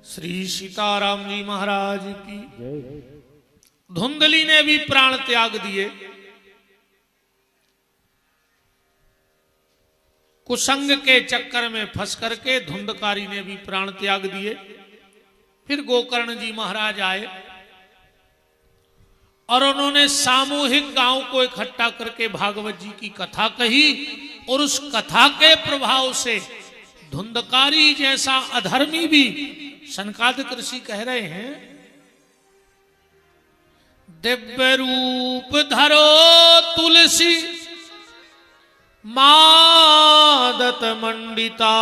श्री सीताराम जी महाराज की। धुंधली ने भी प्राण त्याग दिए, कुसंग के चक्कर में फंस करके धुंधकारी ने भी प्राण त्याग दिए। फिर गोकर्ण जी महाराज आए और उन्होंने सामूहिक गांव को इकट्ठा करके भागवत जी की कथा कही, और उस कथा के प्रभाव से धुंधकारी जैसा अधर्मी भी, सनकादिक ऋषि कह रहे हैं, दिव्य रूप धरो तुलसी मादत मंडिता,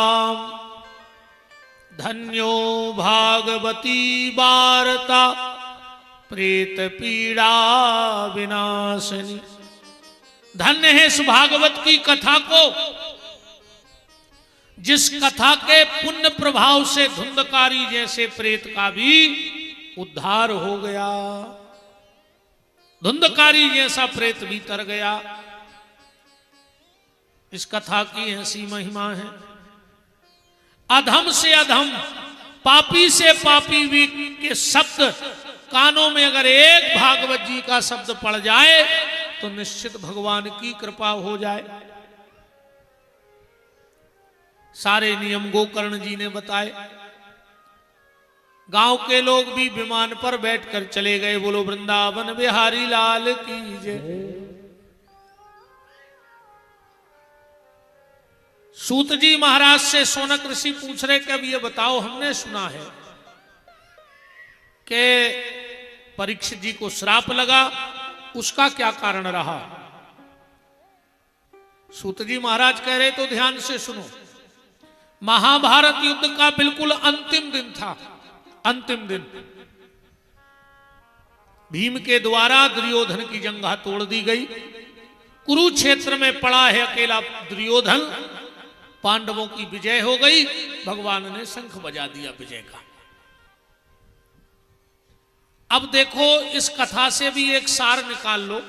धन्यो भागवती वार्ता प्रेत पीड़ा विनाशनी। धन्य है इस भागवत की कथा को, जिस कथा के पुण्य प्रभाव से धुंधकारी जैसे प्रेत का भी उद्धार हो गया, धुंधकारी जैसा प्रेत भी तर गया। इस कथा की ऐसी महिमा है। अधम से अधम, पापी से पापी भी के शब्द कानों में अगर एक भागवत जी का शब्द पड़ जाए तो निश्चित भगवान की कृपा हो जाए। सारे नियम गोकर्ण जी ने बताए। गांव के लोग भी विमान पर बैठकर चले गए। बोलो वृंदावन बिहारी लाल की जय। सूत जी महाराज से सोनक ऋषि पूछ रहे कि अब ये बताओ, हमने सुना है कि परीक्षित जी को श्राप लगा, उसका क्या कारण रहा। सूत जी महाराज कह रहे तो ध्यान से सुनो। महाभारत युद्ध का बिल्कुल अंतिम दिन था, अंतिम दिन। भीम के द्वारा दुर्योधन की जंघा तोड़ दी गई। कुरुक्षेत्र में पड़ा है अकेला दुर्योधन। पांडवों की विजय हो गई। भगवान ने शंख बजा दिया विजय का। अब देखो, इस कथा से भी एक सार निकाल लो।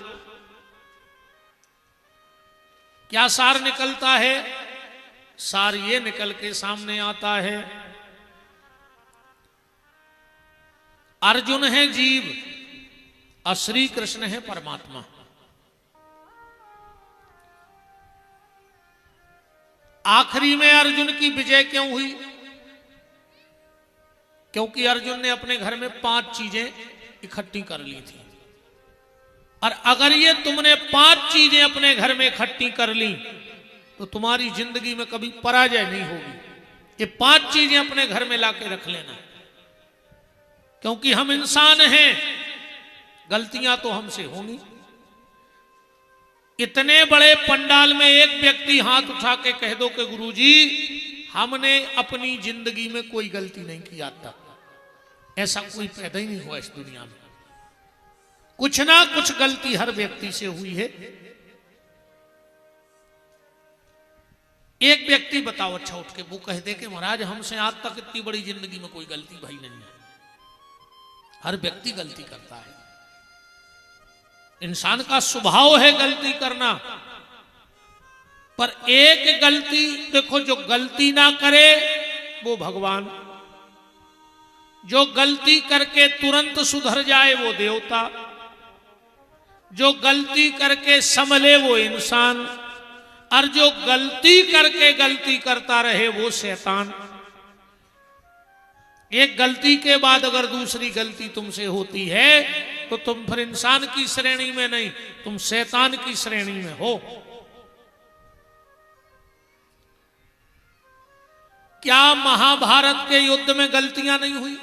क्या सार निकलता है? सार ये निकल के सामने आता है, अर्जुन है जीव और श्री कृष्ण है परमात्मा। आखिरी में अर्जुन की विजय क्यों हुई? क्योंकि अर्जुन ने अपने घर में 5 चीजें इकट्ठी कर ली थी। और अगर ये तुमने 5 चीजें अपने घर में इकट्ठी कर ली तो तुम्हारी जिंदगी में कभी पराजय नहीं होगी। ये 5 चीजें अपने घर में लाके रख लेना, क्योंकि हम इंसान हैं, गलतियां तो हमसे होंगी। इतने बड़े पंडाल में एक व्यक्ति हाथ उठा के कह दो कि गुरुजी हमने अपनी जिंदगी में कोई गलती नहीं की आज तक, ऐसा कोई पैदा ही नहीं हुआ इस दुनिया में। कुछ ना कुछ गलती हर व्यक्ति से हुई है। एक व्यक्ति बताओ अच्छा उठ के वो कह दे कि महाराज हमसे आज तक इतनी बड़ी जिंदगी में कोई गलती भाई नहीं है। हर व्यक्ति गलती करता है, इंसान का स्वभाव है गलती करना। पर एक गलती देखो, जो गलती ना करे वो भगवान, जो गलती करके तुरंत सुधर जाए वो देवता, जो गलती करके संभले वो इंसान, और जो गलती करके गलती करता रहे वो शैतान। एक गलती के बाद अगर दूसरी गलती तुमसे होती है तो तुम फिर इंसान की श्रेणी में नहीं, तुम शैतान की श्रेणी में हो। क्या महाभारत के युद्ध में गलतियां नहीं हुई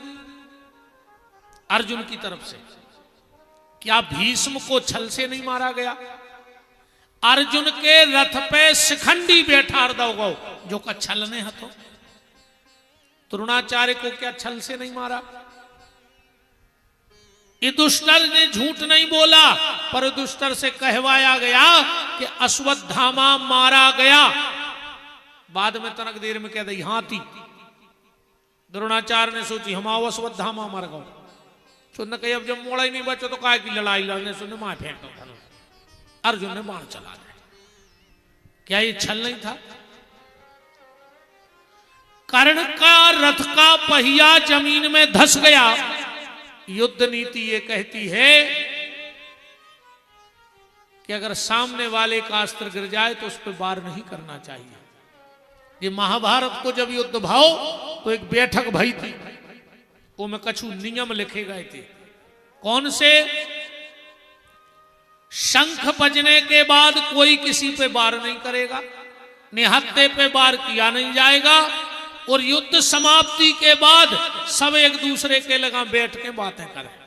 अर्जुन की तरफ से? क्या भीष्म को छल से नहीं मारा गया? अर्जुन के रथ पे शिखंडी बैठा दो जो का छल ने हथो। द्रोणाचार्य को क्या छल से नहीं मारा? युधिष्ठिर ने झूठ नहीं बोला, पर युधिष्ठिर से कहवाया गया कि अश्वत्थामा मारा गया। बाद में तनक देर में कह दी हाथी। द्रोणाचार्य ने सोची हम आओ अश्वत्थामा मर गो। सुन कही अब जब मोड़ा ही नहीं बचो तो काय की लड़ाई लड़ने सुन मां फेंक दो। अर्जुन ने बाण चला दिया। क्या ये छल नहीं था? कर्ण का रथ का पहिया जमीन में धस गया। युद्ध नीति ये कहती है कि अगर सामने वाले का अस्त्र गिर जाए तो उस पर वार नहीं करना चाहिए। ये महाभारत को जब युद्ध भाव तो एक बैठक भई थी, वो में कछु नियम लिखे गए थे। कौन से? शंख बजने के बाद कोई किसी पे वार नहीं करेगा, निहत्थे पे वार किया नहीं जाएगा, और युद्ध समाप्ति के बाद सब एक दूसरे के लगा बैठ के बातें करें।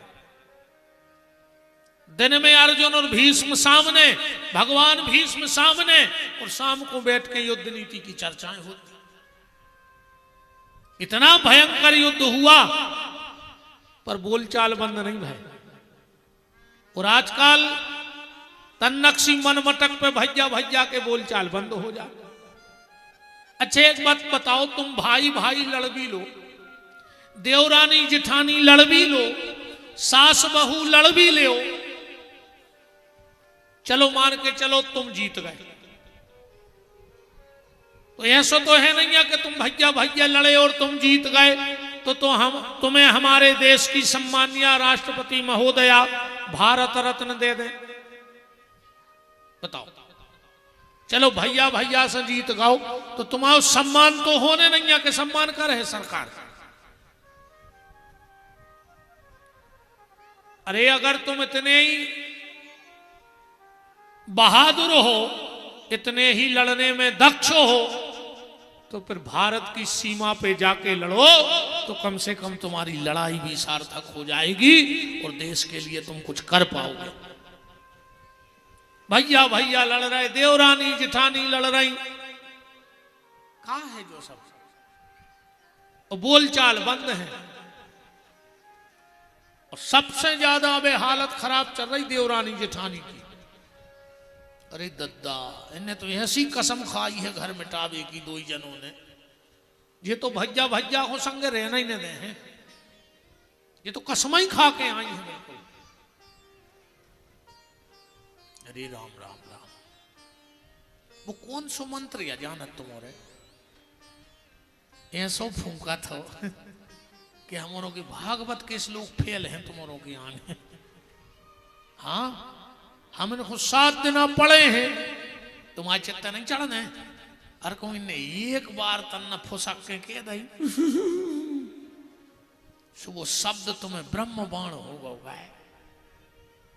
दिन में अर्जुन और भीष्म सामने, भगवान भीष्म सामने, और शाम को बैठ के युद्ध नीति की चर्चाएं होती। इतना भयंकर युद्ध हुआ पर बोलचाल बंद नहीं भय। और आजकल तन्नक्सी मनमटक पे भैया भैया के बोलचाल बंद हो जाए। अच्छा एक बात बताओ, तुम भाई भाई लड़ भी लो, देवरानी जिठानी लड़ भी लो, सास बहू लड़ भी लो, चलो मान के चलो तुम जीत गए, तो ऐसा तो है नहीं है कि तुम भैया भैया लड़े और तुम जीत गए तो हम तुम्हें हमारे देश की सम्मानीय राष्ट्रपति महोदया भारत रत्न दे दें। बताओ, चलो भैया भैया से जीत गाओ तो तुम्हारा सम्मान तो होने नहीं है कि सम्मान कर है सरकार। अरे अगर तुम इतने ही बहादुर हो, इतने ही लड़ने में दक्ष हो, तो फिर भारत की सीमा पे जाके लड़ो तो कम से कम तुम्हारी लड़ाई भी सार्थक हो जाएगी और देश के लिए तुम कुछ कर पाओगे। भैया भैया लड़ रहे, देवरानी जिठानी लड़ रही, कहां है जो सब? और बोलचाल बंद है। और सबसे ज्यादा अब हालत खराब चल रही देवरानी जिठानी की। अरे दद्दा, इन्हें तो ऐसी कसम खाई है घर मिटावे की दो ही जनों ने, ये तो भैया भैया को संग रहना ही न दे हैं, ये तो कसम ही खा के आई है बिल्कुल। अरे राम राम राम, वो कौन सो मंत्र या जानत तुम्हारे ऐसो फूका था कि हमारों के भागवत के श्लोक फेल हैं तुम्हारों की आगे। हाँ, हमने खुद 7 दिन पढ़े हैं, तुम्हारे चित्त नहीं चढ़ने। अरे कोई ने एक बार तन्ना फुसक के कह दई वो शब्द तुम्हें ब्रह्म बाण हो गए।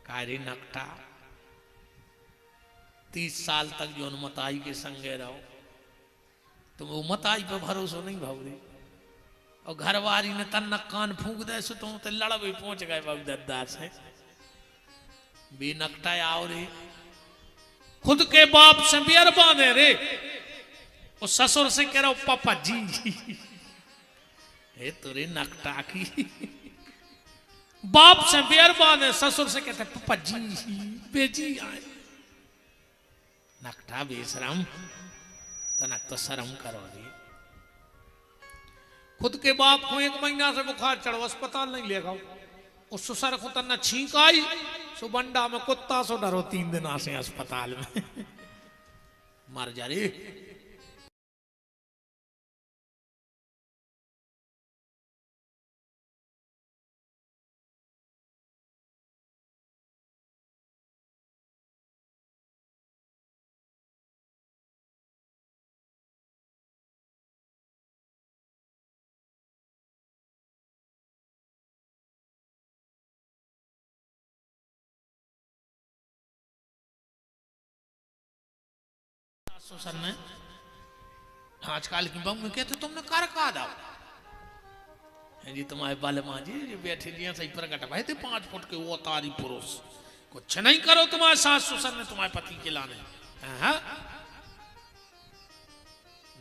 कारी नकटा 30 साल तक जो मताई के संगे रहो, तुम वो मताई पे भरोसा नहीं भावरी, और घरवारी ने तन्ना कान फूंक दे सो तुम तो लड़ भी पहुंच गए बाबू दद्दा से। भी नकटा आओ रे, खुद के बाप से बियर बांधे रे, और ससुर से कह रहा हूं पापा जी हे तुरे नकटा की। बाप से बियर बांधे, ससुर से कहते पापा जी बेजी आए। नकटा बेशरम, तनक तो शर्म करो रे। खुद के बाप को 1 महीना से बुखार चढ़ो, अस्पताल नहीं ले गए, उस ससुर को तना छींक आई, सो बंडा में कुत्ता सो डरो 3 दिन से अस्पताल में मर जा रे। ससुर ने आजकल की बहू में कहते तुमने कर का दाओ जी, तुम्हारे बाल माँ जी बैठे जी सही प्रकट भाई थे 5 फुट के वो तारी पुरुष, कुछ नहीं करो तुम्हारे सास ससुर ने तुम्हारे पति के लाने।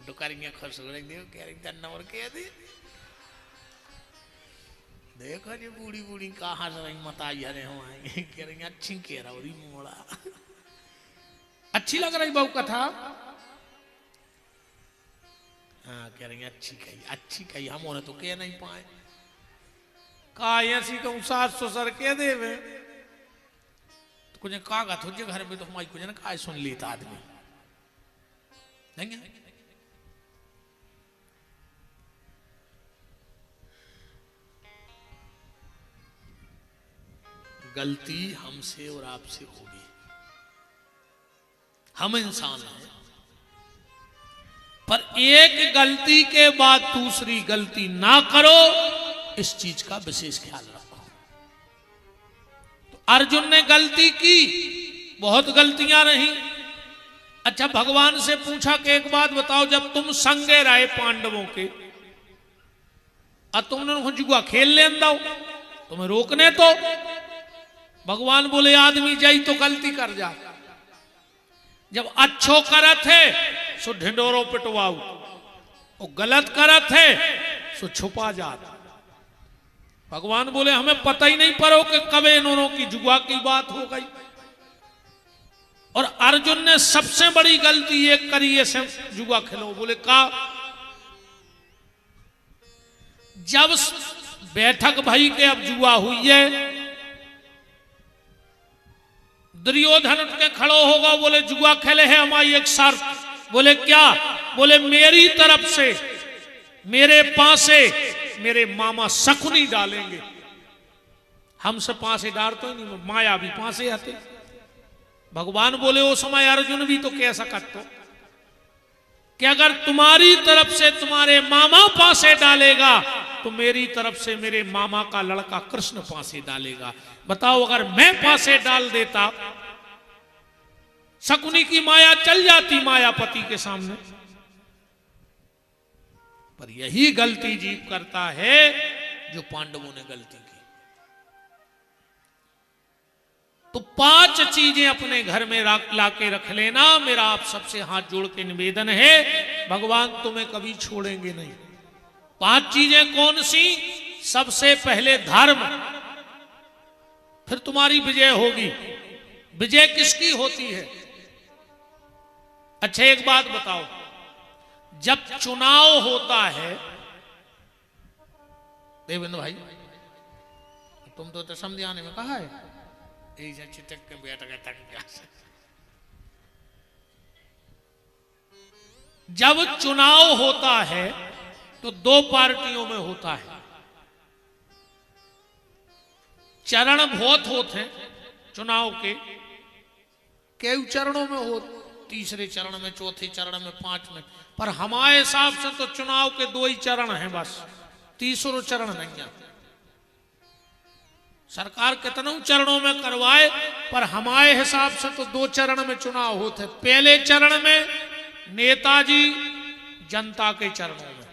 डुकारियां खुश हो रही नंबर कह दे, देखो जी बूढ़ी बूढ़ी कहा रही मताई हरे हमारे कह रही अच्छी कह रहा हो मोड़ा। अच्छी लग रही बहू कथा? हाँ कह रही अच्छी कही हम तो कह नहीं पाए। का ऐसी कहूँ सास ससुर कह दे तो कुछ कागज हो घर में तो हमारी कुछ ना का सुन लेता आदमी नहीं। गलती हमसे और आपसे होगी, हम इंसान हैं, पर एक गलती के बाद दूसरी गलती ना करो, इस चीज का विशेष ख्याल रखो। तो अर्जुन ने गलती की, बहुत गलतियां रही। अच्छा, भगवान से पूछा कि एक बात बताओ, जब तुम संगे रहे पांडवों के और तुमने जुआ खेल ले दो, तुम्हें रोकने तो भगवान बोले आदमी जाई तो गलती कर जा, जब अच्छो करत है सो ढिंडोरो पिटवाऊ, और गलत करत है सो छुपा जाता। भगवान बोले हमें पता ही नहीं पड़ो कि कब इन्होंने की जुआ की बात हो गई। और अर्जुन ने सबसे बड़ी गलती ये करी, ऐसे जुआ खेलो। बोले का जब बैठक भाई के अब जुआ हुई है, दुर्योधन उठ के खड़ो होगा, बोले जुआ खेले है हमारी एक शर्त। बोले क्या? बोले मेरी तरफ से मेरे पासे मेरे मामा शकुनी डालेंगे, हमसे पासे डालते नहीं, माया भी पासे आते। भगवान बोले उस समय अर्जुन भी तो कह सकते हो कि अगर तुम्हारी तरफ से तुम्हारे मामा पासे डालेगा तो मेरी तरफ से मेरे मामा का लड़का कृष्ण पासे डालेगा। बताओ, अगर मैं पासे डाल देता, शकुनी की माया चल जाती मायापति के सामने। पर यही गलती जीव करता है जो पांडवों ने गलती की। तो 5 चीजें अपने घर में लाके रख लेना। मेरा आप सबसे हाथ जोड़ के निवेदन है, भगवान तुम्हें कभी छोड़ेंगे नहीं। 5 चीजें कौन सी? सबसे पहले धर्म, फिर तुम्हारी विजय होगी। विजय किसकी होती है? अच्छा, एक बात बताओ, जब चुनाव होता है, देवेंद्र भाई तुम तो समझाने में कहा है, जब चुनाव होता है तो 2 पार्टियों में होता है। चरण बहुत होते हैं चुनाव के, कई चरणों में हो, तीसरे चरण में, चौथे चरण में, 5 में। पर हमारे हिसाब से तो चुनाव के 2 ही चरण हैं बस, तीसरा चरण नहीं है। सरकार कितनों चरणों में करवाए, पर हमारे हिसाब से तो 2 चरण में चुनाव होते। पहले चरण में नेताजी जनता के चरणों में,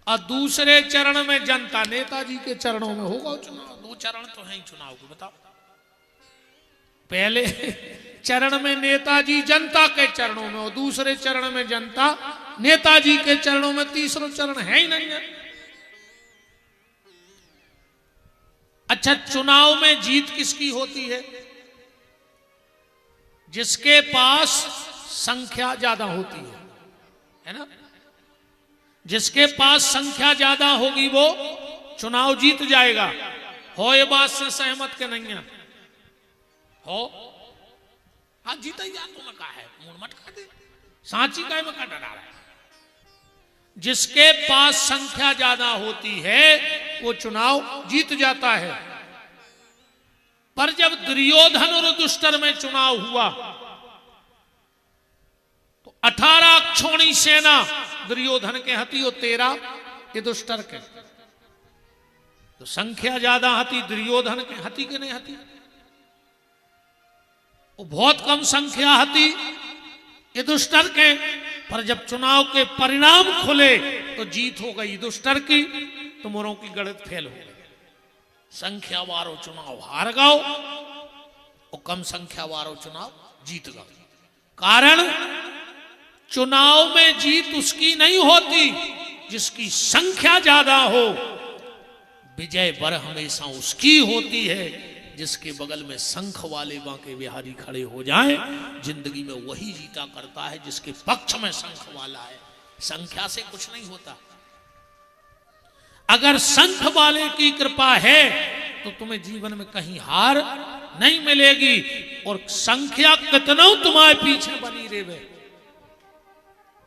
और दूसरे चरण में जनता नेताजी के चरणों में होगा चुनाव। 2 चरण तो हैं चुनाव के। बताओ, पहले चरण में नेताजी जनता के चरणों में, और दूसरे चरण में जनता नेताजी के चरणों में, तीसरा चरण है ही नहीं है। अच्छा, चुनाव में जीत किसकी होती है? जिसके पास संख्या ज्यादा होती है ना? जिसके पास संख्या ज्यादा होगी वो चुनाव जीत जाएगा। हो ये बात से सहमत के नहीं है? हो? हाँ, जीता ही जा, तुम्हें कहा है, मुंह मत खा दे, सांची का में का डरा रहा है। जिसके पास संख्या ज्यादा होती है वो चुनाव जीत जाता है। पर जब दुर्योधन और दुष्टर में चुनाव हुआ तो 18 अक्षौणी सेना दुर्योधन के हती और 13 दुष्टर के। तो संख्या ज्यादा हती दुर्योधन के हती के नहीं हती, वो बहुत कम संख्या हती दुष्टर के। पर जब चुनाव के परिणाम खुले तो जीत हो गई दुष्टर की, तो मोरों की गणित फेल हो गई। संख्या वारो चुनाव हार गओ और कम संख्या वारो चुनाव जीत गओ। कारण चुनाव में जीत उसकी नहीं होती जिसकी संख्या ज्यादा हो, विजय बर हमेशा उसकी होती है जिसके बगल में शंख वाले बांके बिहारी खड़े हो जाएं। जिंदगी में वही जीता करता है जिसके पक्ष में शंख वाला है। संख्या से कुछ नहीं होता। अगर शंख वाले की कृपा है तो तुम्हें जीवन में कहीं हार नहीं मिलेगी, और संख्या कितना तुम्हारे पीछे बनी रहे,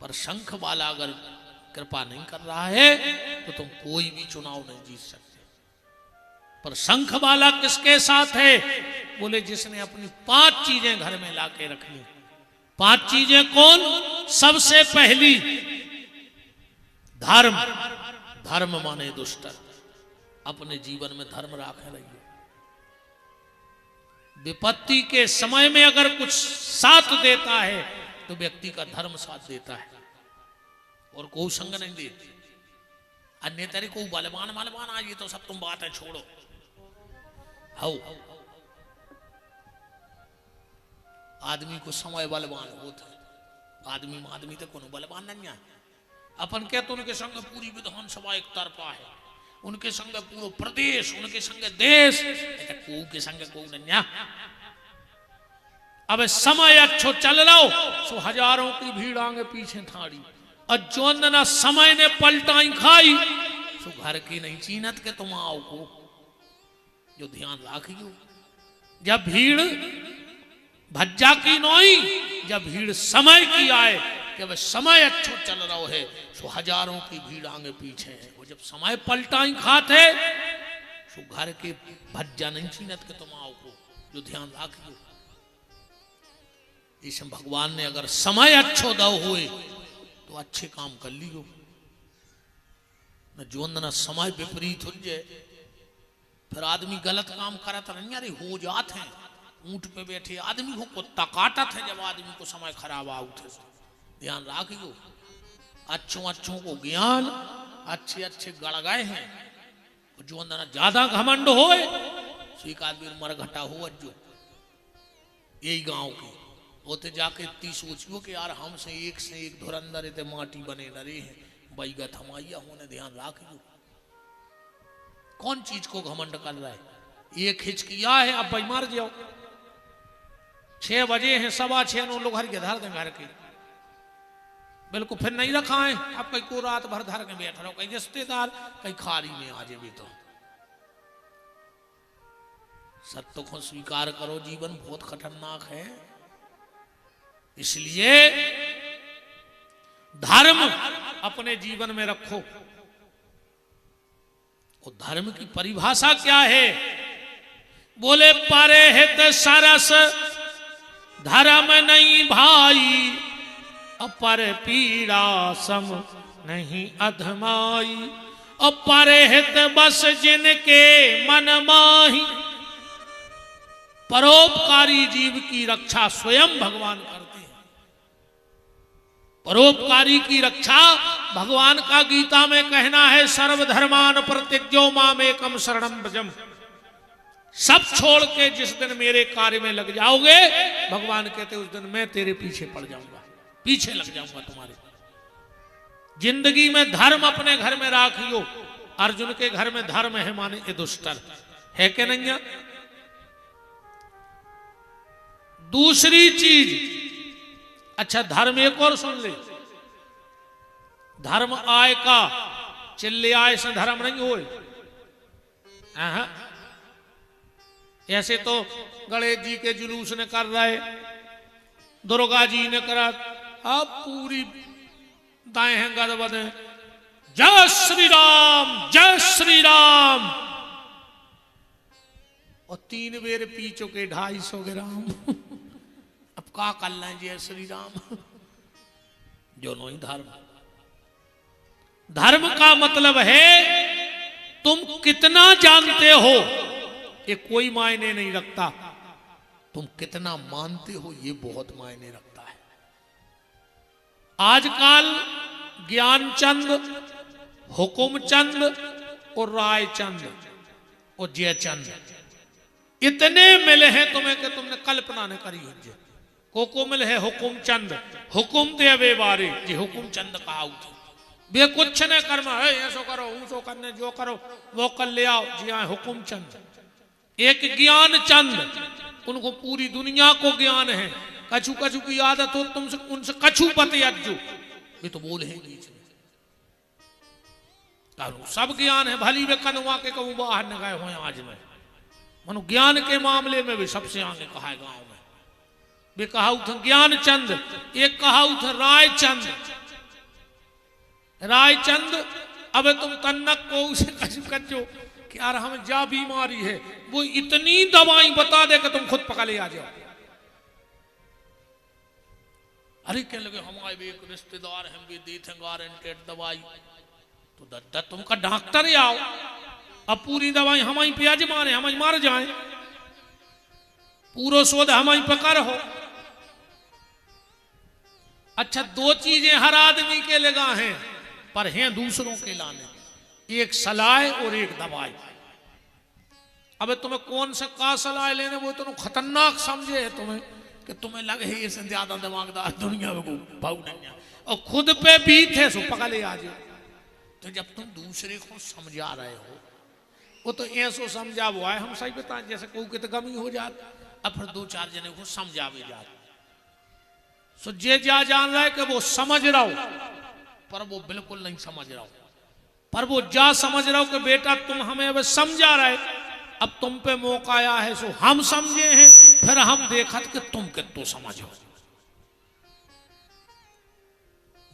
पर शंख वाला अगर कृपा नहीं कर रहा है तो तुम कोई भी चुनाव नहीं जीत सकते। पर शंख वाला किसके साथ है? बोले जिसने अपनी 5 चीजें घर में लाके रखी। 5 चीजें कौन? सबसे पहली धर्म। धर्म माने दुष्ट। अपने जीवन में धर्म राखे रहिए। विपत्ति के समय में अगर कुछ साथ देता है तो व्यक्ति का धर्म साथ देता है और कोई संग नहीं देती। अन्य तरी को बलवान बलवान आ ये तो सब तुम बात है छोड़ो। हाउ आदमी को समय बलवान होता है। आदमी तो कोनो बलवान नहीं है। अपन कहते उनके संग पूरी विधानसभा एक तरफा है, उनके संग पूरा प्रदेश, उनके संग देश, को के संग को नहीं। अब समय अच्छो चल रहो सो हजारों की भीड़ आगे पीछे थाड़ी और जो ना समय ने पलटाई खाई सो घर की नहीं चीनत के तुम आओ को जो ध्यान राखियो। जब भीड़ भज्जा की नोई, जब भीड़ समय की आए कि अब समय अच्छो चल रहा है सो हजारों की भीड़ आगे पीछे है। वो जब समय पलटाई खाते सो घर के भज्जा नहीं चीनत के तुम आओ को जो ध्यान राखियो। इस भगवान ने अगर समय अच्छो दो हुए तो अच्छे काम कर लियो, न जो न समय विपरीत हो जाए फिर आदमी गलत काम करत नहीं। अरे हो जाते हैं ऊंट पे बैठे आदमी को कुत्ता काटत है जब आदमी को समय खराब आउट है। ध्यान रखियो। अच्छों को ज्ञान अच्छे अच्छे गड़ गए हैं। जो न ज्यादा घमंड हो एक आदमी मरघटा हो जो यही गांव के होते जाके इतनी सोचियो कि यार हमसे एक धुरंधर इतने माटी बने डरे हैं बैगा थमाइया होने। ध्यान रखियो। कौन चीज को घमंड कर रहा है? एक हिचकिया है अब भाई मार जाओ। 6 बजे हैं 6:15 नो लोग हर के धर दें घर के बिल्कुल फिर नहीं रखा है। अब कहीं को रात भर धर के बैठ रहो, कहीं रिश्तेदार कहीं खारी में आ जाए। तो सत्य को स्वीकार करो, जीवन बहुत खतरनाक है। इसलिए धर्म अपने जीवन में रखो। और धर्म की परिभाषा क्या है? बोले पारे हित सरस धर्म नहीं भाई, अपर पीड़ा सम नहीं अधमाई। अपर हित बस जिनके मन माही, परोपकारी जीव की रक्षा स्वयं भगवान करते हैं। परोपकारी की रक्षा भगवान का गीता में कहना है सर्वधर्मान परित्यज्यो माम एकम शरणम व्रजम। सब छोड़ के जिस दिन मेरे कार्य में लग जाओगे भगवान कहते उस दिन मैं तेरे पीछे पड़ जाऊंगा, पीछे लग जाऊंगा तुम्हारे। जिंदगी में धर्म अपने घर में राखियो। अर्जुन के घर में धर्म है माने युधिष्ठिर है कि नहीं है? दूसरी चीज, अच्छा धर्म एक और सुन ले। धर्म आय का चिल्ले आय से धर्म नहीं होए। ऐसे तो गणेश जी के जुलूस ने कर रहे, दुर्गा जी ने करा, अब पूरी दाएं हैं गदबद है जय श्री राम जय श्री राम। और 3 बेर पी चुके 250 ग्राम। अब का कर लें जय श्री राम। जो नहीं धर्म। धर्म का मतलब है तुम कितना जानते हो ये कोई मायने नहीं रखता, तुम कितना मानते हो ये बहुत मायने रखता है। आजकल ज्ञानचंद, हुकुमचंद और रायचंद और जयचंद इतने मिले हैं तुम्हें कि तुमने कल्पना न करी है। को मिल है हुकुमचंद, हुकुम दे वे बारे जी हुकुमचंद कहा वे कुछ न कर्म है ऐसो करो ऊसो करने जो करो वो कर ले आओ जी हाँ हुकुमचंद। एक ज्ञान चंद, उनको पूरी दुनिया को ज्ञान है। कछु कछु की आदत हो तुमसे उनसे कछु पते अज्जू ये तो बोले हैं बीच में। सब ज्ञान है भली वे कनुआ के कहूँ बाहर न गए हुए आज में। मनु ज्ञान के मामले में भी सबसे आगे कहा है गांव में। वे कहा था ज्ञान चंद, एक कहा था रायचंद। रायचंद अब तुम तन्नक को उसे कछु कचो कि यार हमें जा बीमारी है, वो इतनी दवाई बता दे कि तुम खुद पका ले आ जाओ। अरे कहने लगे हमारे भी एक रिश्तेदार हम भी दी थे गारंटेड दवाई, तो दद्दा तुमका डॉक्टर ही आओ, अब पूरी दवाई हमारी प्याज मारे हम मार जाए, पूरा शोध हमारी पका रहो। अच्छा, दो चीजें हर आदमी के लगा हैं पर हैं दूसरों के लाने, एक सलाह और एक दवाई। अब तुम्हें कौन सा का सलाह लेने, वो तो खतरनाक समझे है तुम्हें कि तुम्हें लगे इससे ज्यादा दिमागदार दुनिया में को भाव नहीं है, और खुद पे बीत है सो पका ले आ जाओ। तो जब तुम दूसरे को समझा रहे हो, वो तो ऐसो समझा हुआ है, हम सही बताएं जैसे कोई की तो गमी हो जाती, अब फिर दो चार जने को समझा भी जाते। सो जे जा जान रहा है कि वो समझ रहा हो, पर वो बिल्कुल नहीं समझ रहा हो, पर वो जा समझ रहा हो कि बेटा तुम हमें अब समझा रहे, अब तुम पे मौका आया है, सो हम समझे हैं, फिर हम देखत कि तुम कितो समझो।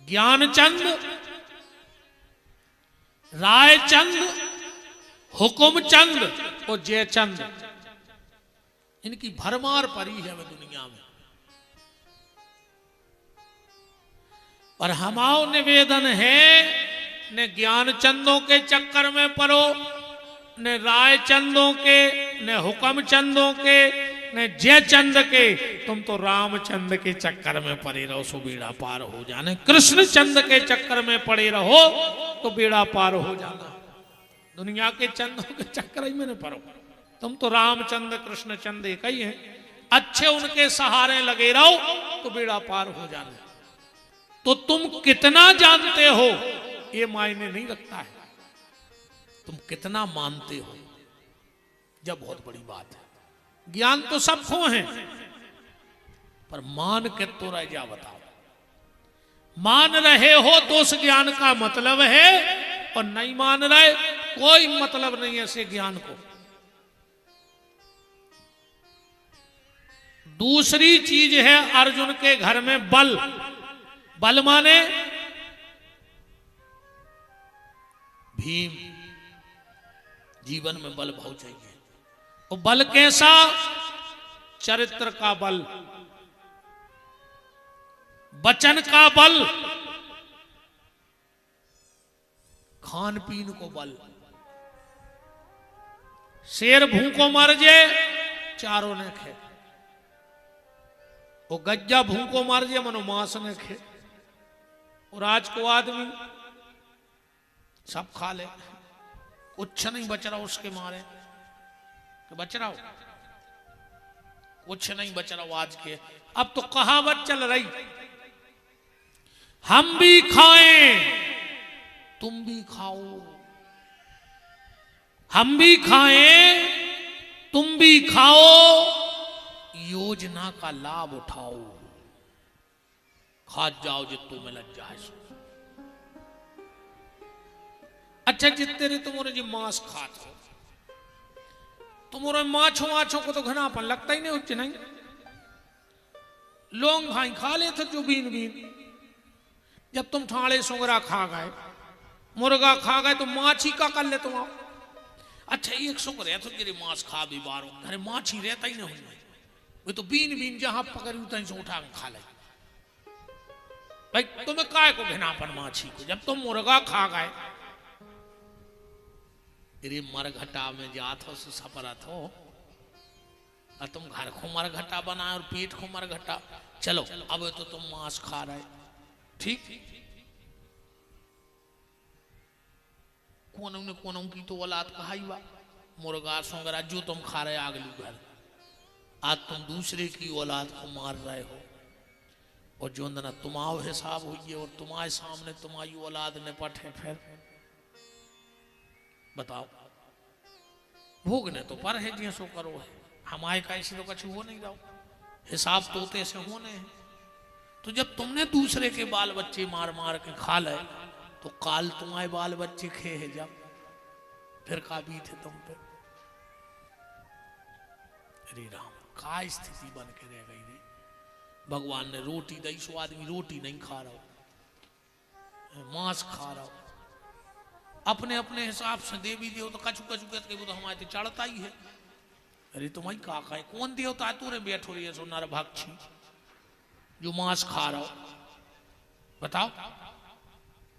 ज्ञानचंद, रायचंद, हुकुमचंद और जयचंद, इनकी भरमार पड़ी है दुनिया में। और हमारा निवेदन है न ज्ञानचंदों के चक्कर में पड़ो, न रायचंदों के, न हुक्मचंदों के, न जयचंद के, तुम तो रामचंद के चक्कर में पड़े रहो सो बेड़ा पार हो जाने, कृष्ण चंद के चक्कर में पड़े रहो तो बेड़ा पार हो जाना। दुनिया के चंदों के चक्कर में न पड़ो, तुम तो रामचंद कृष्ण चंद एक ही हैं, अच्छे उनके सहारे लगे रहो तो बेड़ा पार हो जाना। तो तुम कितना जानते हो ये मायने नहीं रखता है, तुम कितना मानते हो जब बहुत बड़ी बात है। ज्ञान तो सबको है, पर मान के तो रह जा बताओ, मान रहे हो तो उस ज्ञान का मतलब है, और नहीं मान रहे कोई मतलब नहीं है ऐसे ज्ञान को। दूसरी चीज है अर्जुन के घर में बल। बल माने भीम, जीवन में बल बहुत चाहिए। और बल कैसा? चरित्र का बल, वचन का बल, खान पीन को बल। शेर भूखो मर जाए चारों ने खे, वो गज्जा भूखो मर जाए मनो मांस ने खे, और आज को आदमी सब खा ले, कुछ नहीं बच रहा उसके मारे, तो बच रहा हो कुछ नहीं बच रहा आज के। अब तो कहावत चल रही, हम भी खाएं तुम भी खाओ, हम भी खाएं तुम भी खाओ, योजना का लाभ उठाओ, खा जाओ जितो में लग जाए। अच्छा जितने रे तुम्हारे जी मांस खात हो, तुम्हारे माछों को तो घनापन लगता ही नहीं, उच्च नहीं। लोग भाई खा लेते जो बीन बीन, जब तुम ठाणे सुंगरा खा गए, मुर्गा खा गए, तो माछी का कर ले तुम आओ। अच्छा एक सुंग रहे तो तेरे मांस खा भी बारो, घरे माछी रहता ही नहीं, वो तो बीन बीन जहां पकड़ी उतनी से उठा के खा ले। भाई तुम्हें काय को घनापन माछी को, जब तुम मुर्गा खा गए, तेरे मरघटा में जात हो सपरत हो, और तुम घर को मरघटा बनाए और पेट को मरघटा। चलो अब तो तुम मांस खा रहे, ठीक, कोनों की तो औलाद कहाई बा, मुर्गा सोंगरा जो तुम खा रहे अगली घर, आज तुम दूसरे की औलाद को मार रहे हो, और जो ना तुम्हारो हिसाब हुई और तुम्हारे सामने तुम्हारी औलाद ने पटे, फिर बताओ भोगने तो पर है जी सो करो है, हमारे का ऐसी तो कुछ हो नहीं रहा, हिसाब तोते से होने हैं। तो जब तुमने दूसरे के बाल बच्चे मार मार के खा ले, तो काल तुम्हारे बाल बच्चे खे है जब, फिर का बीत है तुम पे। अरे राम, का स्थिति बन के रह गई रे। भगवान ने रोटी दी, सो आदमी रोटी नहीं खा रहा, मांस खा रहा। अपने अपने हिसाब से देवी देव तो कछु कछु कहते वो तो हमारे चढ़ता ही है। अरे तुम्हारी काका है कौन देवता है तूने बैठो रही है सो नर भक्षी जो मांस खा रहा हो बताओ।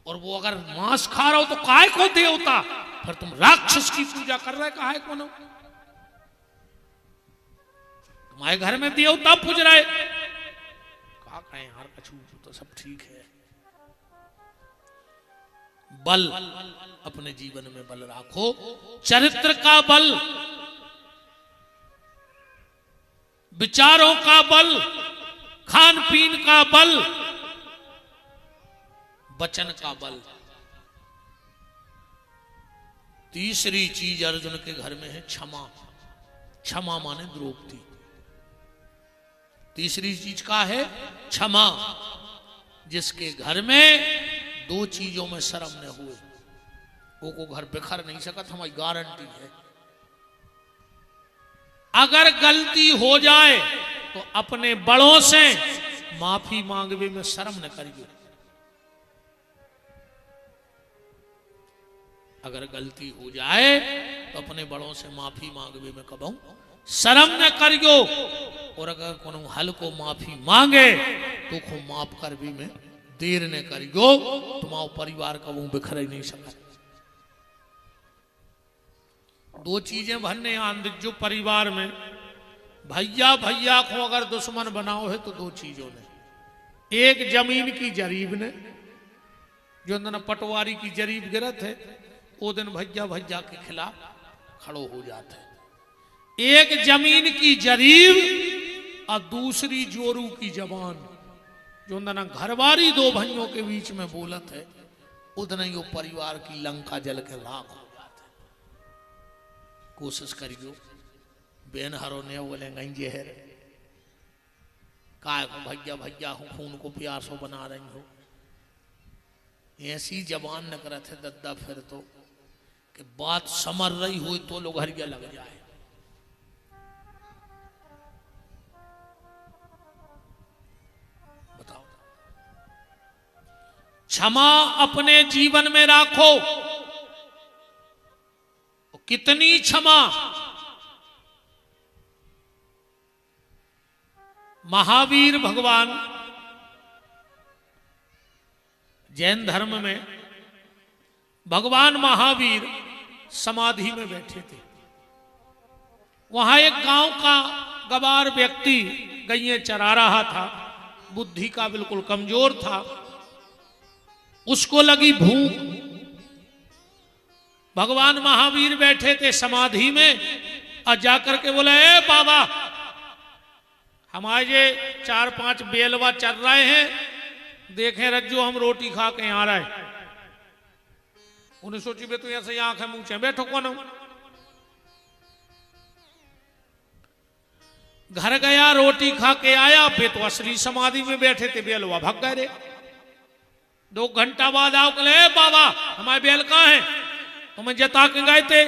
और वो अगर मांस खा रहा हो तो काहे को देवता, फिर तुम राक्षस की पूजा कर रहे काहे को न। तुम्हारे घर में देवता पूज रहे काका है यार कछु तो सब ठीक है। बल अपने जीवन में बल रखो, चरित्र का बल, विचारों का बल, खान पीन का बल, वचन का बल। तीसरी चीज अर्जुन के घर में है क्षमा। क्षमा माने द्रौपदी। तीसरी चीज का है क्षमा। जिसके घर में दो चीजों में शर्म न हुए वो को घर बिखर नहीं सकता, हमारी गारंटी है। अगर गलती हो जाए तो अपने बड़ों से माफी मांगवे में शर्म न करिए। अगर गलती हो जाए तो अपने बड़ों से माफी मांगवे में कबहू शर्म न करियो। और अगर कोनो हल को माफी मांगे तो को माफ कर भी में देर न करियो। तुम्हारा परिवार कबहू बिखर ही नहीं सकता। दो चीजें भन्ने आंद जो परिवार में भैया भैया को अगर दुश्मन बनाओ है तो दो चीजों ने, एक जमीन की जरीब ने, जो दिन पटवारी की जरीब गिरत है वो दिन भैया भैया के खिलाफ खड़ो हो जाते हैं। एक जमीन की जरीब और दूसरी जोरू की जबान, जो दिन घरवारी दो भाइयों के बीच में बोलत है उतना ही वो परिवार की लंका जल के राख हो जाता है। कोशिश करियो बेन हरो ने बोले गंजे है काय को भैया भैया हूं खून को प्यासो बना रही हो। ऐसी जबान न करत है दद्दा फिर तो कि बात समर रही हुई तो लोग हरिया लग जाए। बताओ क्षमा अपने जीवन में राखो। कितनी क्षमा। महावीर भगवान जैन धर्म में भगवान महावीर समाधि में बैठे थे। वहां एक गांव का गवार व्यक्ति गैयें चरा रहा था, बुद्धि का बिल्कुल कमजोर था। उसको लगी भूख। भगवान महावीर बैठे थे समाधि में और जाकर के बोले ए बाबा हमारे 4-5 बेलवा चल रहे हैं, देखें रज्जो हम रोटी खा के आ रहे। उन्हें सोची बे तो ऐसे आंखें मुंह बैठो कौन। घर गया रोटी खा के आया, बे तो असली समाधि में बैठे थे, बेलवा भाग गए रे। 2 घंटा बाद आओ कले बाबा हमारे बेल कहाँ है, तुम्हें जता के गए थे,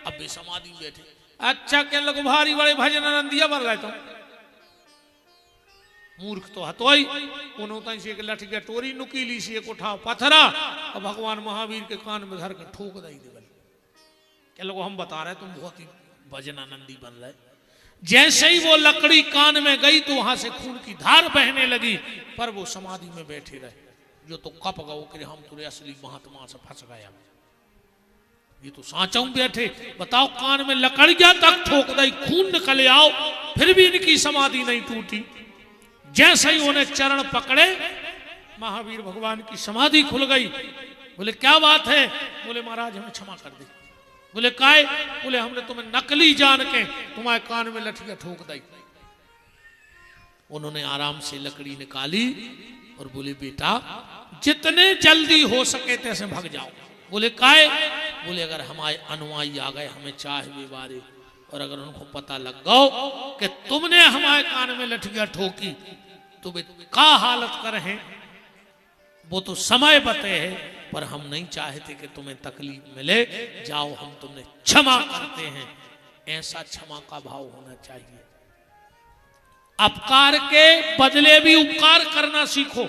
अब भी समाधि में बैठे। अच्छा क्या लोग भारी बड़े भजन आनंदिया बन रहे तो मूर्ख तो हतोई। उन्होंने से एक लठ के टोरी नुकीली सी एक उठाओ पथरा और भगवान महावीर के कान में धर के ठोक दई दे। क्या लोग हम बता रहे तुम बहुत ही भजन आनंदी बन रहे। जैसे ही वो लकड़ी कान में गई तो वहां से खून की धार बहने लगी, पर वो समाधि में बैठे रहे। जो तो कप गो कि हम तुरे असली महात्मा से फंस गया, ये तो सांचों बैठे। बताओ कान में लकड़ियां तक ठोक दई, खून निकले आओ, फिर भी इनकी समाधि नहीं टूटी। जैसे ही उन्हें चरण पकड़े महावीर भगवान की समाधि खुल गई। बोले क्या बात है? बोले महाराज हमें क्षमा कर दे। बोले काय? बोले हमने तुम्हें नकली जान के तुम्हारे कान में लठियां ठोक दी। उन्होंने आराम से लकड़ी निकाली और बोले बेटा जितने जल्दी हो सके तैसे भाग जाओ। बोले काय? बोले अगर हमारे अनुयायी आ गए हमें चाहे बारे, और अगर उनको पता लग गो कि तुमने हमारे कान में लठियां ठोकी तो वे का हालत कर हैं वो तो समय बते है, पर हम नहीं चाहते कि तुम्हें तकलीफ मिले। जाओ हम तुम्हें क्षमा करते हैं। ऐसा क्षमा का भाव होना चाहिए। अपकार के बदले भी उपकार करना सीखो।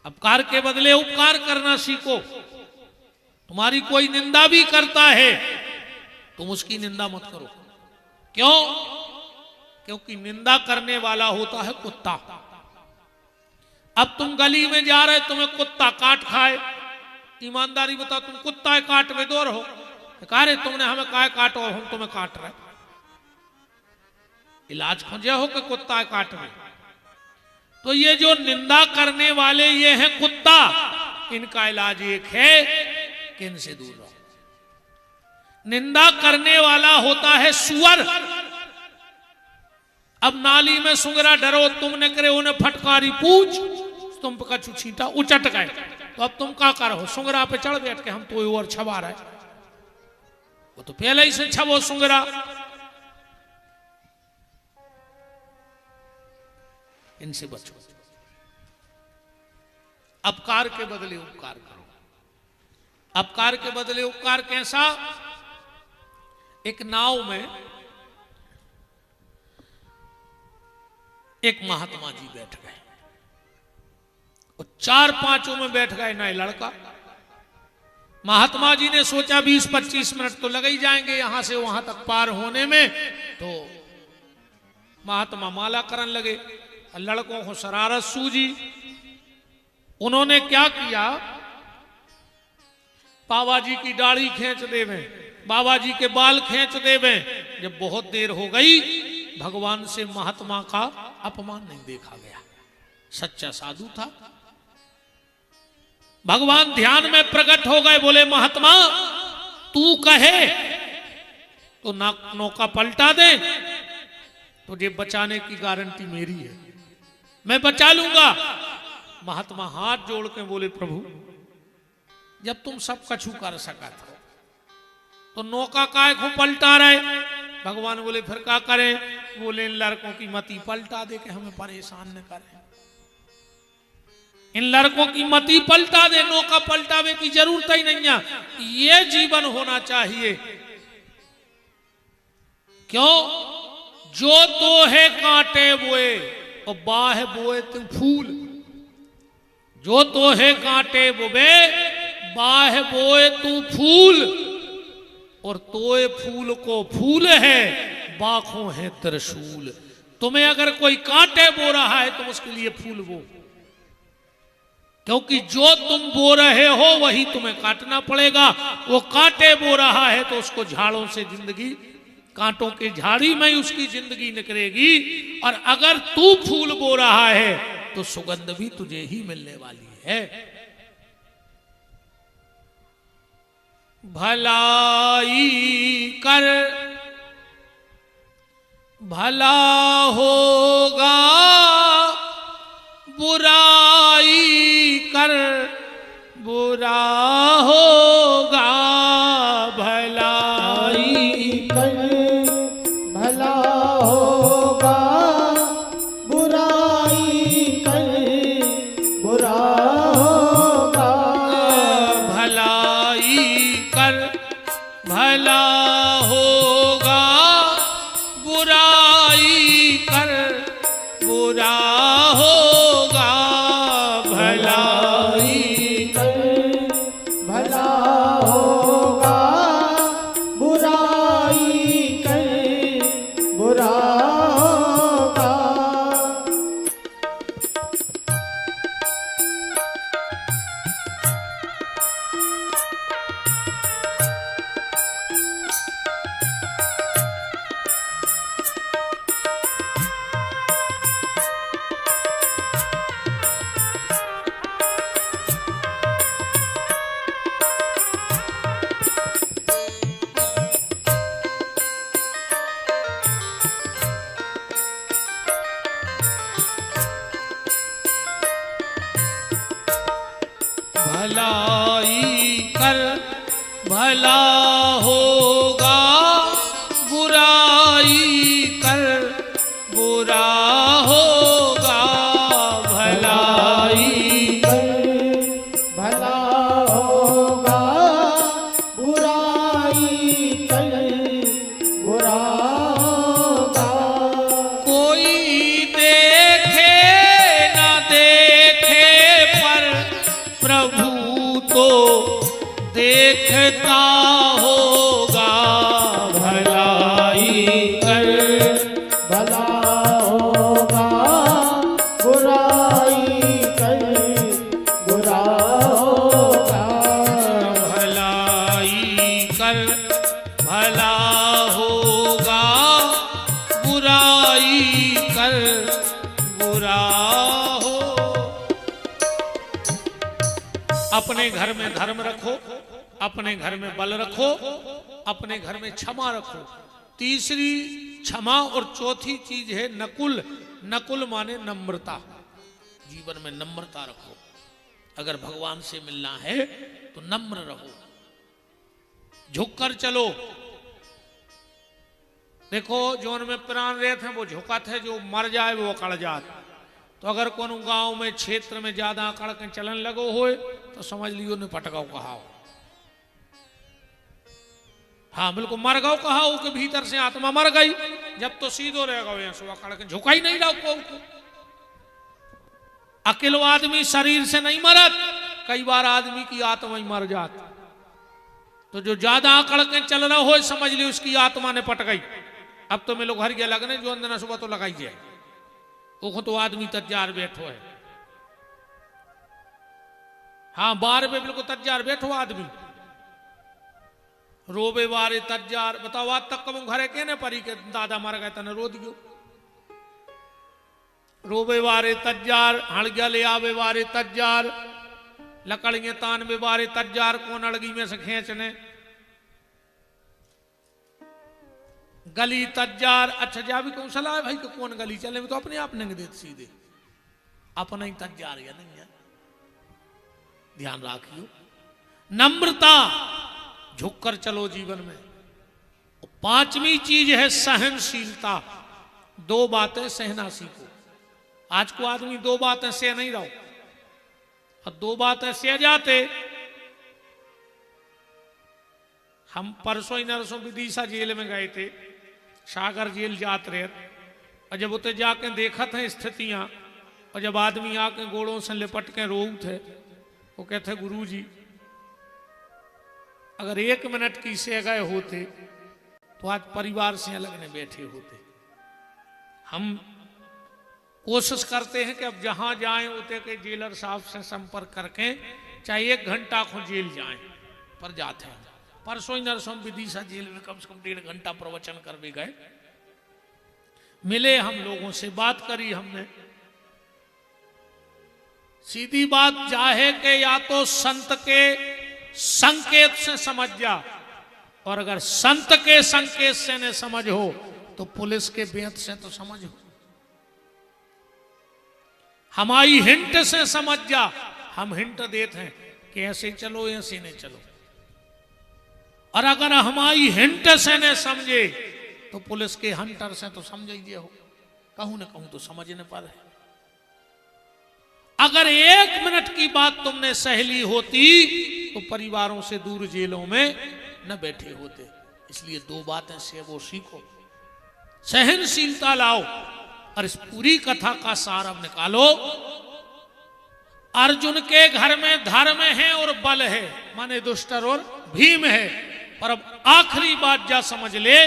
अपकार के बदले उपकार करना सीखो। तुम्हारी कोई निंदा भी करता है, तुम उसकी निंदा मत करो। क्यों? क्योंकि निंदा करने वाला होता है कुत्ता। अब तुम गली में जा रहे, तुम्हें कुत्ता काट खाए, ईमानदारी बताओ, तुम कुत्ता है काट में दो रहो, कह रहे तुमने हमें काय काटो, हम तुम्हें काट रहे। इलाज खोजे हो कि कुत्ता है काट में। तो ये जो निंदा करने वाले ये हैं कुत्ता, इनका इलाज एक है कि इनसे दूर रहो। निंदा करने वाला होता है सुअर। अब नाली में सुंगरा डरो, तुमने करे उन्हें फटकारी पूछ, तुम पे कछु छींटा उचट गए, तो अब तुम क्या करो? सुंगरा पे चढ़ बैठ के हम तो और छबा रहे, वो तो पहले ही से छबो सुंगरा। इनसे बचो। अपकार के बदले उपकार करो। अपकार के बदले उपकार कैसा? एक नाव में एक महात्मा जी बैठ गए, और 4-5 में बैठ गए ना लड़का। महात्मा जी ने सोचा 20-25 मिनट तो लगे ही जाएंगे यहां से वहां तक पार होने में, तो महात्मा माला करने लगे। लड़कों को शरारत सूझी, उन्होंने क्या किया, बाबा जी की दाढ़ी खींच देवे, बाबा जी के बाल खींच देवे। जब बहुत देर हो गई, भगवान से महात्मा का अपमान नहीं देखा गया, सच्चा साधु था। भगवान ध्यान में प्रकट हो गए, बोले महात्मा तू कहे तो नौका पलटा दे, तुझे बचाने की गारंटी मेरी है, मैं बचा लूंगा। महात्मा हाथ जोड़ के बोले प्रभु जब तुम सब कछु कर सका था तो नौका काय को पलटा रहे? भगवान बोले फिर क्या करें? बोले इन लड़कों की मति पलटा दे के हमें परेशान न करें, इन लड़कों की मति पलटा दे, नौका पलटावे की जरूरत ही नहीं है, ये जीवन होना चाहिए। क्यों? जो तो है कांटे बोए और बाह बोए तुम फूल, जो तो है कांटे बोए बाह बोए तू फूल, और तोए फूल को फूल है बाखों है त्रिशूल। तुम्हें अगर कोई कांटे बो रहा है तो उसके लिए फूल बो, क्योंकि जो तुम बो रहे हो वही तुम्हें काटना पड़ेगा। वो कांटे बो रहा है तो उसको झाड़ों से जिंदगी, कांटों की झाड़ी में ही उसकी जिंदगी निकलेगी, और अगर तू फूल बो रहा है तो सुगंध भी तुझे ही मिलने वाली है। भलाई कर भला होगा, बुराई कर बुरा होगा। भलाई कर भला होगा, बुराई कर बुरा होगा। भलाई कर भला होगा, बुराई कर बुरा होगा। भलाई कर भला होगा, बुराई कर बुरा होगा। भलाई कर भला होगा, बुराई कर बुरा होगा। भलाई कर भला होगा, बुराई कर बुरा होगा। कोई देखे न देखे पर प्रभु तो देखता होगा भलाई कर, भला होगा बुराई कर, बुरा होगा भलाई कर, भला होगा बुराई कर, बुरा हो। अपने घर में धर्म रखो, अपने घर में बल रखो, अपने घर में क्षमा रखो। तीसरी क्षमा और चौथी चीज है नकुल। नकुल माने नम्रता। जीवन में नम्रता रखो। अगर भगवान से मिलना है तो नम्र रहो, झुककर चलो। देखो जो उनमें प्राण रहे थे वो झुका थे, जो मर जाए वो अकड़ जात। तो अगर कोनो गांव में क्षेत्र में ज्यादा अकड़ के चलन लगो होए तो समझ लियो ने पटकाओ कहा हो। हाँ बिल्कुल मर गओ कहा हो के भीतर से आत्मा मर गई। जब तो सीधो रह गए सो अकड़ के झुका ही नहीं रहो को। अकेलो आदमी शरीर से नहीं मरत, कई बार आदमी की आत्मा ही मर जात। तो जो ज्यादा अकड़ के चल रहा हो समझ ली उसकी आत्मा ने पट गई। अब तो मैं लोग घर गया लगने जो अंदर सुबह तो लगाई जाए वो तो आदमी तैयार बैठो है। हाँ बार पे बिल्कुल तैयार बैठो आदमी रोबे वारे तैयार। बताओ आज तक कब घरे कहने परी के दादा मर गए तने रो दियो। रोबे वारे तैयार, हड़गिया ले आवे वारे तैयार, लकड़ियां तान में बारे तैयार, कौन अड़गी में से खींचने गली तैयार। अच्छा जा भी कौन सलाह है भाई कि कौन गली चले में तो अपने आप नहीं देते सीधे अपना ही तैयार या नहीं है। ध्यान रखियो नम्रता, झुककर चलो जीवन में। पांचवी चीज है सहनशीलता। दो बातें सहना सीखो। आज को आदमी दो बातें से नहीं रहो और दो बातें से जाते। हम परसों ही नरसों विदिशा जेल में गए थे, सागर जेल जात रहे। और जब उते जाके देखा था स्थितियां और जब आदमी आके गोड़ों से लिपट के रो थे वो कहते गुरुजी अगर 1 मिनट की से गए होते तो आज परिवार से अलग ने बैठे होते। हम कोशिश करते हैं कि अब जहां जाएं उते के जेलर साहब से संपर्क करके चाहे 1 घंटा को जेल जाएं पर जाते हैं। परसों ही नरसों विदिशा जेल में कम से कम 1.5 घंटा प्रवचन कर भी गए। मिले हम लोगों से, बात करी हमने। सीधी बात चाहे कि या तो संत के संकेत से समझ जा, और अगर संत के संकेत से न समझ हो तो पुलिस के बेत से तो समझ हो। हमारी हिंट से समझ जा। हम हिंट देते हैं कि ऐसे चलो ऐसे नहीं चलो, और अगर हमारी हिंट से न समझे तो पुलिस के हंटर से तो समझिए हो, कहूं न कहूं तो समझने पर है। अगर 1 मिनट की बात तुमने सहेली होती तो परिवारों से दूर जेलों में न बैठे होते। इसलिए 2 बातें से वो सीखो, सहनशीलता लाओ। और इस पूरी कथा का सार अब निकालो। अर्जुन के घर में धर्म है और बल है, माने दुष्टर और भीम है। पर अब आखिरी बात जा समझ ले,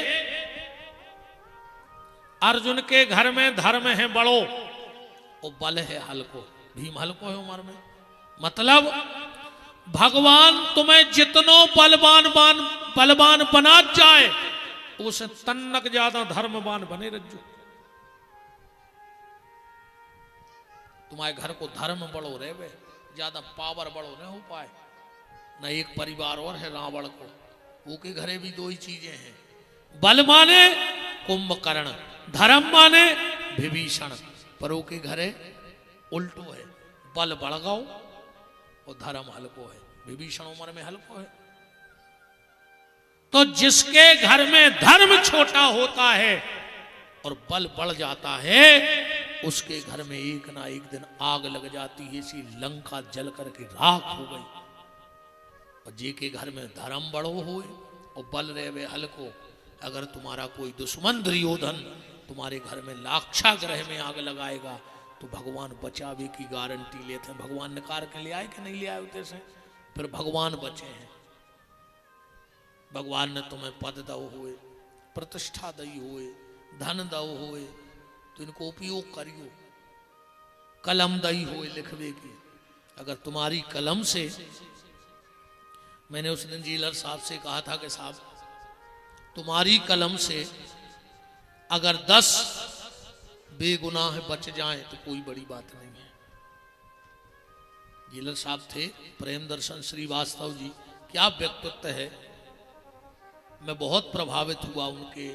अर्जुन के घर में धर्म है बड़ो और बल है हल्को। भीम हल्को है उम्र में। मतलब भगवान तुम्हें जितनो बलवान बना जाए उसे तन्नक ज्यादा धर्मवान बने रज्जू। तुम्हारे घर को धर्म बड़ो रहे, ज्यादा पावर बड़ो नहीं हो पाए। न एक परिवार और है रावण को, वो के घरे भी 2 ही चीजें हैं, बल माने कुंभकर्ण, धर्म माने विभीषण। पर वो के घरे उल्टो है, बल बढ़गाओ और धर्म हल्को है। विभीषण उम्र में हल्को है। तो जिसके घर में धर्म छोटा होता है और बल बढ़ जाता है उसके घर में एक ना एक दिन आग लग जाती है। इसी लंका जल करके राख हो गई। और जे के घर में धर्म बड़ो हुए और बल रहे हल्को, अगर तुम्हारा कोई दुश्मन दुर्योधन तुम्हारे घर में लाक्षागृह में आग लगाएगा तो भगवान बचावे की गारंटी लेते हैं। भगवान निकाल के ले आए कि नहीं ले आए होते से, फिर भगवान बचे हैं। भगवान ने तुम्हें पद दो हुए, प्रतिष्ठा दई हुए, धन दो हुए, तो इनको उपयोग करियो। कलम दई हुए लिखवे की, अगर तुम्हारी कलम से, मैंने उस दिन जेलर साहब से कहा था कि साहब तुम्हारी कलम से अगर 10 बेगुनाह बच जाएं तो कोई बड़ी बात नहीं है। जेलर साहब थे प्रेम दर्शन श्रीवास्तव जी, क्या व्यक्तित्व है। मैं बहुत प्रभावित हुआ उनके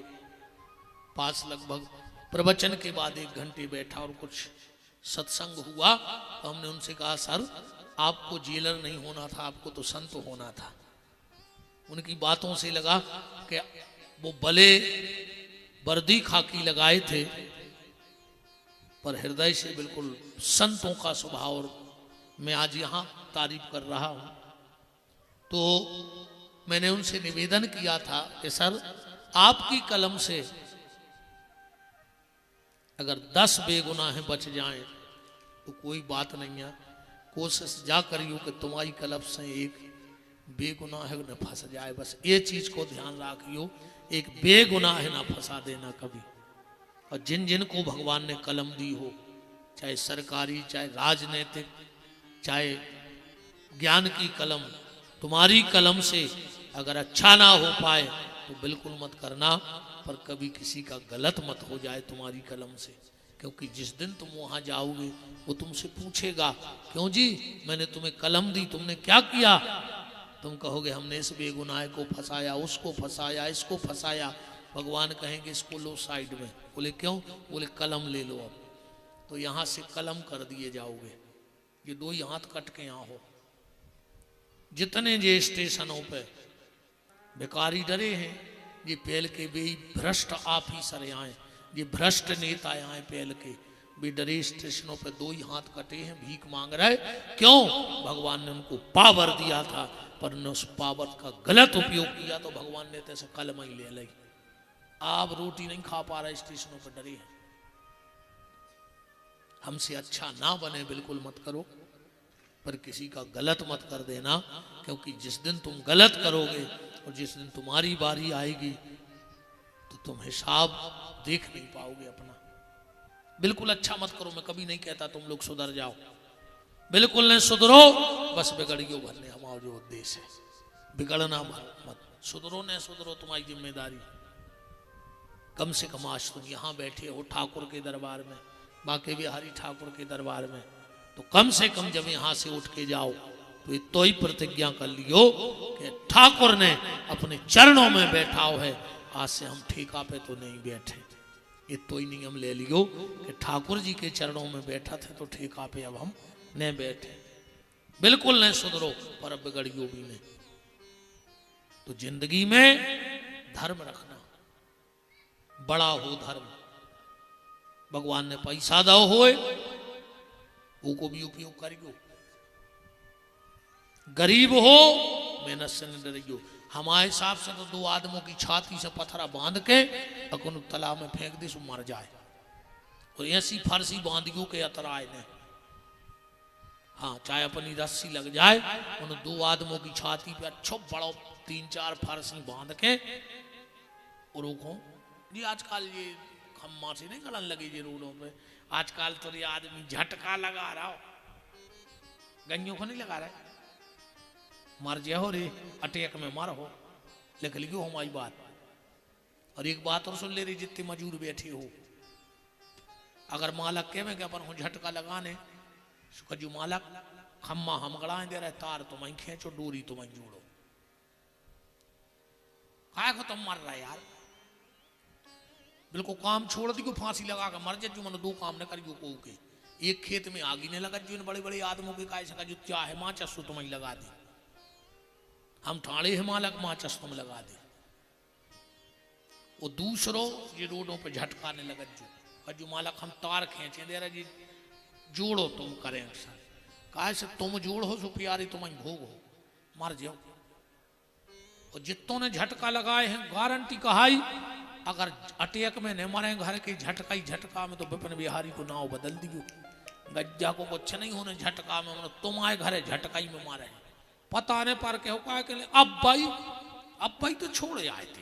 पास। लगभग प्रवचन के बाद 1 घंटे बैठा और कुछ सत्संग हुआ, तो हमने उनसे कहा सर आपको जेलर नहीं होना था, आपको तो संत होना था। उनकी बातों से लगा कि वो भले वर्दी खाकी लगाए थे पर हृदय से बिल्कुल संतों का स्वभाव, और मैं आज यहां तारीफ कर रहा हूं। तो मैंने उनसे निवेदन किया था कि सर आपकी कलम से अगर 10 बेगुनाह बच जाएं तो कोई बात नहीं है। कोशिश जा करियो कि तुम्हारी कलम से एक बेगुनाह न फंस जाए। बस ये चीज को ध्यान रखियो, एक बेगुनाह ना फंसा देना कभी। और जिन जिन को भगवान ने कलम दी हो, चाहे सरकारी, चाहे राजनीतिक, चाहे ज्ञान की कलम, तुम्हारी कलम से अगर अच्छा ना हो पाए तो बिल्कुल मत करना, पर कभी किसी का गलत मत हो जाए तुम्हारी कलम से। क्योंकि जिस दिन तुम वहां जाओगे वो तुमसे पूछेगा, क्यों जी मैंने तुम्हें कलम दी, तुमने क्या किया? तुम कहोगे हमने इस बेगुनाह को फंसाया, उसको फंसाया, इसको फंसाया। भगवान कहेंगे इसको लो साइड में। बोले क्यों? बोले कलम ले लो अब। तो यहां से कलम कर दिए जाओगे। ये 2 ही हाथ कट के यहां हो। जितने जे स्टेशनों पे भिखारी डरे हैं, ये पहल के भी भ्रष्ट ऑफिसर आए, ये भ्रष्ट नेता आए पहल के भी डरे, स्टेशनों पे 2 ही हाथ कटे हैं, भीख मांग रहे। क्यों? भगवान ने उनको पावर दिया था, पर ने उस पावर का गलत उपयोग किया तो भगवान ने तैसे कलम ही ले ली। आप रोटी नहीं खा पा रहे, स्टेशनों पर डरे हैं। हमसे अच्छा ना बने बिल्कुल मत करो, पर किसी का गलत मत कर देना। क्योंकि जिस दिन तुम गलत करोगे और जिस दिन तुम्हारी बारी आएगी तो तुम हिसाब देख नहीं पाओगे अपना। बिल्कुल अच्छा मत करो। मैं कभी नहीं कहता तुम लोग सुधर जाओ, बिल्कुल नहीं सुधरो, बस बिगड़ियो भरने हमारा जो उद्देश्य है। बिगड़ना मत, सुधरो न सुधरो तुम्हारी जिम्मेदारी। कम से कम आज तुम यहां बैठे हो ठाकुर के दरबार में, बाके बिहारी ठाकुर के दरबार में, तो कम से कम जब यहां से उठ के जाओ तो ही प्रतिज्ञा कर लियो कि ठाकुर ने अपने चरणों में बैठा है, आज से हम ठेका पे तो नहीं बैठे। ये तो ही नियम ले लियो कि ठाकुर जी के चरणों में बैठा थे तो ठेका पे अब हम नहीं बैठे। बिल्कुल नहीं सुधरो, पर बिगड़ियो भी नहीं। तो जिंदगी में धर्म रखना, बड़ा हो धर्म। भगवान ने पैसा दो होए वो को भी उपयोग करियो। गरीब हो मेहनत से न डरियो। हमारे हिसाब से तो 2 आदमों की छाती से पत्थरा बांध के अकुन तालाब में फेंक दे, मर जाए। और ऐसी फारसी बांधियों के अतराए ने, हाँ चाहे अपनी रस्सी लग जाए, उन 2 आदमों की छाती पे अच्छो बड़ो 3-4 फारसी बांध के और रोको। जी आजकल ये खम्मा से नहीं गलन लगी जी रोडों पे। आजकल तो ये आदमी झटका लगा रहा हो, गंजों को नहीं लगा रहा है। मर जाए हो रे, अटैक में मर हो, लिख लियो हमारी बात। और एक बात और सुन ले रही, जितने मजूर बैठे हो, अगर मालक कहे मैं अपन हूँ झटका लगाने, जो मालक खम्मा हम गड़ाए दे रहे, तार तुम खींचो, डोरी तुम जोड़ो। काय को तुम मर रहा है यार, बिल्कुल काम छोड़ दियो, फांसी लगा कर मर जाए। जो मैंने 2 काम न करियो को के। एक खेत में आगी ने लगा, जो बड़े बड़े आदमों के काय सका जो चाहे माँ चस्सू तुम्हें लगा दे। हम ठाणे है मालक, माँ चस तुम लगा दे। वो दूसरों ये रोडों पे झटकाने लगा जो मालक हम तार खींचे दे रहे जी, जोड़ो तुम करें अक्सर। काय से तुम जोड़ो सो प्यारी तुम्हें भोग हो, मर जाओ। और जितों ने झटका लगाए हैं गारंटी कहाई, अगर अटैक में न मरे घर के झटका ही झटका में, तो विपिन बिहारी को नाव बदल दियो। गज्जा को कुछ नहीं होने झटका में, तुम्हारे घर झटका ही में मारे। पता नहीं पर के हो का के अब भाई अब भाई तो छोड़े आए थे,